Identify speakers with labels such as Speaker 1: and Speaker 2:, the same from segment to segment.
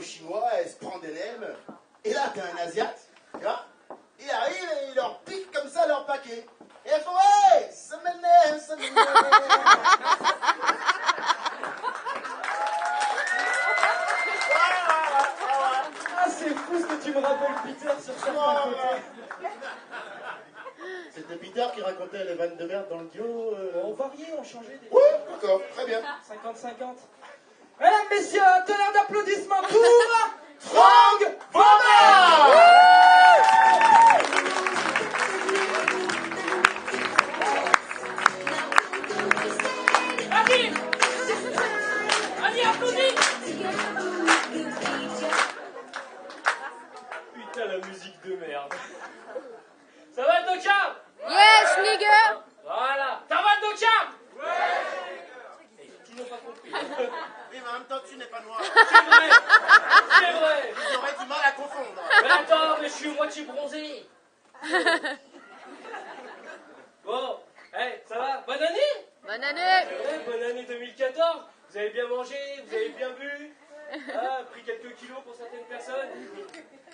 Speaker 1: aux Chinois, elle se prend des nems. Et là, t'as un Asiate, tu vois, il arrive et il leur pique comme ça leur paquet. Et elles font, hey, ça m'énerve, ça m'énerve.
Speaker 2: Ah, c'est fou ce que tu me rappelles, Peter, sur certains côtés.
Speaker 1: C'était Peter qui racontait les vannes de merde dans le duo.
Speaker 2: On variait, on changeait des...
Speaker 1: Oui, d'accord, très bien.
Speaker 2: 50-50. Mesdames, messieurs, un tonnerre d'applaudissements pour...
Speaker 1: Franck Vomar.
Speaker 3: Allez, applaudis.
Speaker 2: Putain, la musique de merde. Ça va, Doka?
Speaker 4: Yes, nigger.
Speaker 2: Voilà. Ça va, Doka? Ouais. Toujours pas compris.
Speaker 1: Oui, mais en même temps, tu n'es pas noir.
Speaker 2: C'est vrai. C'est vrai.
Speaker 1: J'aurais du mal à confondre.
Speaker 2: Mais attends, mais je suis moitié bronzé. Bon, hey, ça va? Bonne année?
Speaker 4: Bonne année.
Speaker 2: Ouais, bonne année 2014. Vous avez bien mangé, vous avez bien bu, ah, pris quelques kilos pour certaines personnes.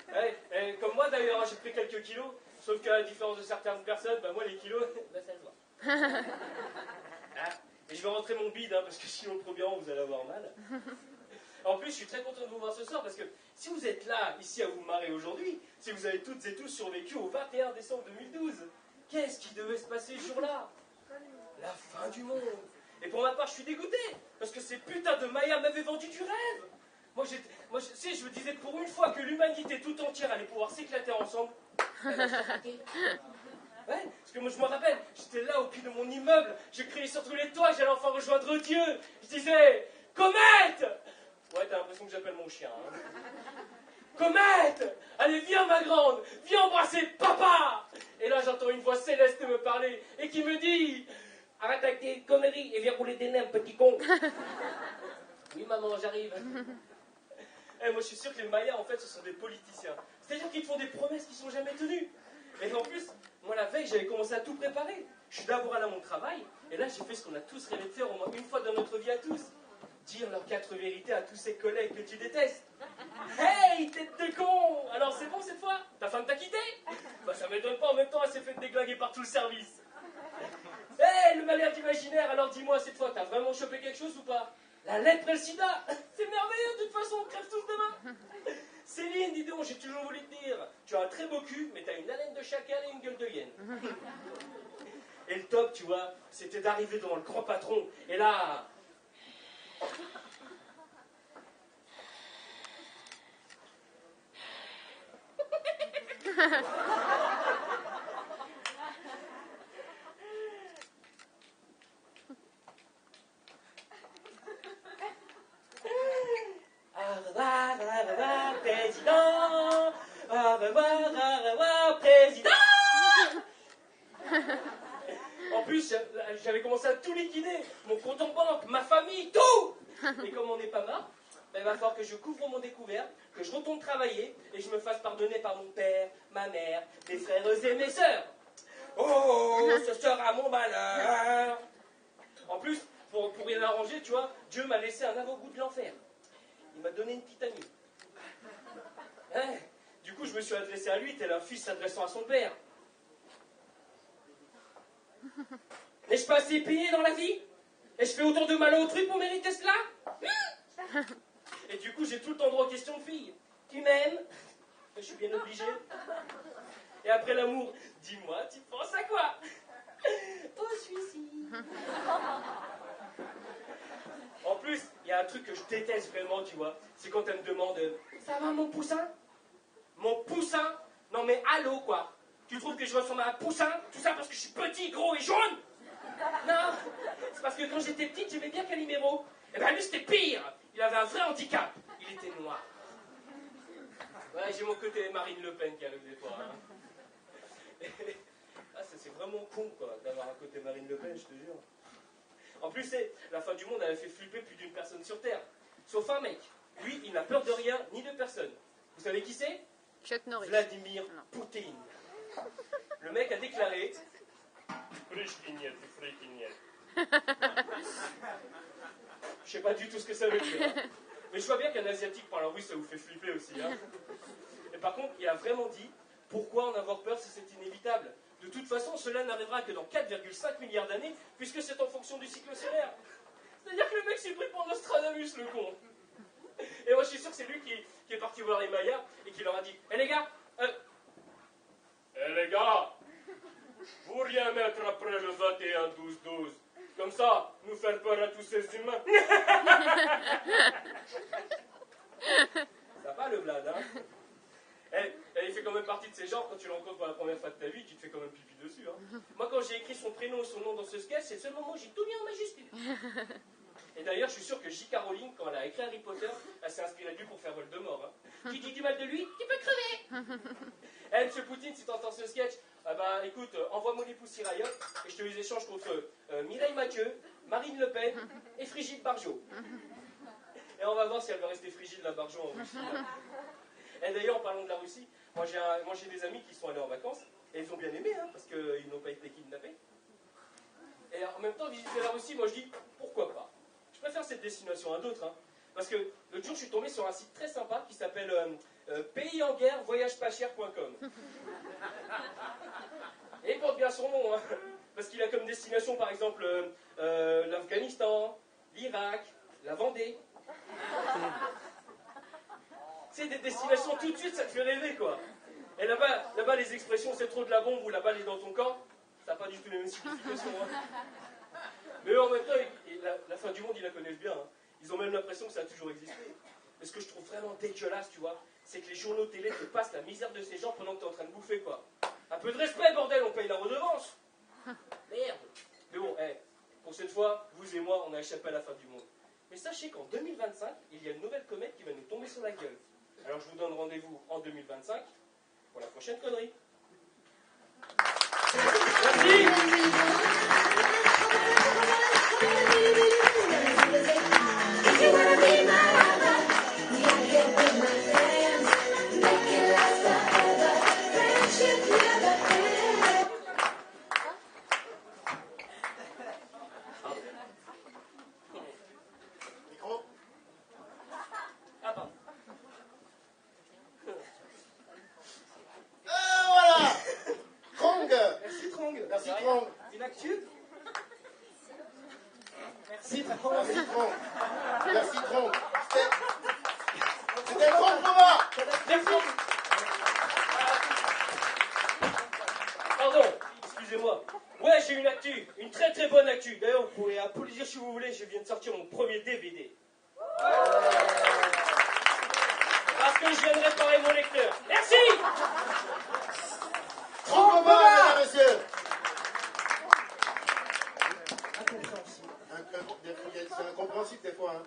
Speaker 2: Ouais, comme moi d'ailleurs, j'ai pris quelques kilos, sauf qu'à la différence de certaines personnes, bah, moi les kilos, bah, ça se voit. Ah, et je vais rentrer mon bide, hein, parce que sinon le premier rang, vous allez avoir mal. En plus, je suis très content de vous voir ce soir, parce que si vous êtes là, ici, à vous marrer aujourd'hui, si vous avez toutes et tous survécu au 21 décembre 2012, qu'est-ce qui devait se passer ce jour-là? La fin du monde. Et pour ma part, je suis dégoûté, parce que ces putains de Mayas m'avaient vendu du rêve. Moi, je me disais pour une fois que l'humanité tout entière allait pouvoir s'éclater ensemble. Ouais, parce que moi, je me rappelle, j'étais là au pied de mon immeuble, je criais sur tous les toits, j'allais enfin rejoindre Dieu. Je disais, Comète! Ouais, t'as l'impression que j'appelle mon chien. Hein. Comète! Allez, viens, ma grande, viens embrasser papa! Et là, j'entends une voix céleste me parler et qui me dit, arrête avec tes conneries et viens rouler des nems, petit con. Oui, maman, j'arrive. Moi, je suis sûr que les Mayas, en fait, ce sont des politiciens. C'est-à-dire qu'ils font des promesses qui ne sont jamais tenues. Et en plus, moi, la veille, j'avais commencé à tout préparer. Je suis d'abord allé à mon travail, et là, j'ai fait ce qu'on a tous rêvé de faire au moins une fois dans notre vie à tous. Dire leurs 4 vérités à tous ces collègues que tu détestes. Hey, tête de con! Alors, c'est bon cette fois? Ta femme t'a quitté? Bah, ça m'étonne pas, en même temps, elle s'est fait déglinguer par tout le service. Hey, le malheur imaginaire, alors dis-moi, cette fois, t'as vraiment chopé quelque chose ou pas? La lèpre et le sida? C'est merveilleux, de toute façon, on crève tous demain. Céline, dis donc, j'ai toujours voulu te dire, tu as un très beau cul, mais t'as une haleine de chacal et une gueule de hyène. Et le top, tu vois, c'était d'arriver devant le grand patron, et là... Président, au revoir, président. En plus, j'avais commencé à tout liquider, mon compte en banque, ma famille, tout. Et comme on n'est pas marre, il va falloir que je couvre mon découvert, que je retourne travailler et que je me fasse pardonner par mon père, ma mère, mes frères et mes sœurs. Oh, ce sera mon malheur. En plus, pour rien arranger, tu vois, Dieu m'a laissé un avant-goût de l'enfer. Il m'a donné une petite amie. Ouais. Du coup, je me suis adressé à lui, tel un fils s'adressant à son père. N'ai-je pas assez payé dans la vie? Et je fais autant de mal à autrui pour mériter cela? Et du coup, j'ai tout le temps droit aux questions de filles. Tu m'aimes? Je suis bien obligé. Et après l'amour, dis-moi, tu penses à quoi? Au suicide. En plus, il y a un truc que je déteste vraiment, tu vois. C'est quand elle me demande, ça va mon poussin? Mon poussin? Non mais allô quoi. Tu trouves que je ressemble à un poussin? Tout ça parce que je suis petit, gros et jaune? Non, c'est parce que quand j'étais petite, j'aimais bien Calimero. Et ben lui c'était pire. Il avait un vrai handicap. Il était noir. Ouais, j'ai mon côté Marine Le Pen qui arrive des fois. Hein. Ah, c'est vraiment con quoi, d'avoir un côté Marine Le Pen, je te jure. En plus, la fin du monde, elle a fait flipper plus d'une personne sur Terre. Sauf un mec. Lui, il n'a peur de rien ni de personne. Vous savez qui c'est?
Speaker 4: Chuck Norris.
Speaker 2: Vladimir Poutine. Le mec a déclaré... Je sais pas du tout ce que ça veut dire. Hein. Mais je vois bien qu'un Asiatique parle russe, ça vous fait flipper aussi. Hein. Et par contre, il a vraiment dit, pourquoi en avoir peur si c'est inévitable? De toute façon, cela n'arrivera que dans 4,5 milliards d'années, puisque c'est en fonction du cycle solaire. C'est-à-dire que le mec s'est pris pour Nostradamus, le con. Et moi, je suis sûr que c'est lui qui est parti voir les Mayas et qui leur a dit, les gars, vous rien mettre après le 21-12-12. Comme ça, nous faire peur à tous ces humains. Ça va le blad, hein? Il fait quand même partie de ces genres, quand tu le rencontres pour la première fois de ta vie, tu te fais quand même pipi dessus. Hein. Moi, quand j'ai écrit son prénom et son nom dans ce sketch, c'est le seul moment où j'ai tout mis en majuscule. Et d'ailleurs, je suis sûr que J.K. Rowling, quand elle a écrit Harry Potter, elle s'est inspirée de lui pour faire Voldemort. Hein. Qui dit du mal de lui, tu peux crever. Monsieur Poutine, si tu entends ce sketch, écoute, envoie-moi les poussies Riot et je te les échange contre Mireille Mathieu, Marine Le Pen et Frigide Barjot. Et on va voir si elle va rester Frigide la Barjot en Russie. Et d'ailleurs, en parlant de la Russie, moi j'ai des amis qui sont allés en vacances et ils ont bien aimé, hein, parce qu'ils n'ont pas été kidnappés. Et en même temps, visiter la Russie, moi je dis, pourquoi pas? Je préfère cette destination à d'autres, hein, parce que l'autre jour, je suis tombé sur un site très sympa qui s'appelle pays en guerre voyagepaschère.com. Et il porte bien son nom, hein, parce qu'il a comme destination, par exemple, l'Afghanistan, l'Irak, la Vendée. C'est des destinations, tout de suite, ça te fait rêver, quoi. Et là-bas, les expressions, c'est trop de la bombe ou la balle est dans ton camp, ça n'a pas du tout les mêmes significations. Hein. Mais eux, en même temps, la fin du monde, ils la connaissent bien. Hein. Ils ont même l'impression que ça a toujours existé. Mais ce que je trouve vraiment dégueulasse, tu vois, c'est que les journaux télé te passent la misère de ces gens pendant que tu es en train de bouffer, quoi. Un peu de respect, bordel, on paye la redevance. Merde. Mais bon, pour cette fois, vous et moi, on a échappé à la fin du monde. Mais sachez qu'en 2025, il y a une nouvelle comète qui va nous tomber sur la gueule. Alors je vous donne rendez-vous en 2025 pour la prochaine connerie. Merci.
Speaker 1: Micro.
Speaker 2: Ah pardon.
Speaker 1: Voilà. Trong.
Speaker 2: Merci Trong.
Speaker 1: Merci Trong.
Speaker 2: Une actu?
Speaker 1: Merci Trong. Merci Trong. C'était Trong pour moi.
Speaker 2: Merci. Pardon, excusez-moi. Ouais, j'ai une actu, une très très bonne actu. D'ailleurs, vous pouvez applaudir si vous voulez, je viens de sortir mon premier DVD. Parce que je viens de réparer mon lecteur. Merci.
Speaker 1: Trong pour moi, mesdames et messieurs. C'est incompréhensible des fois. Hein.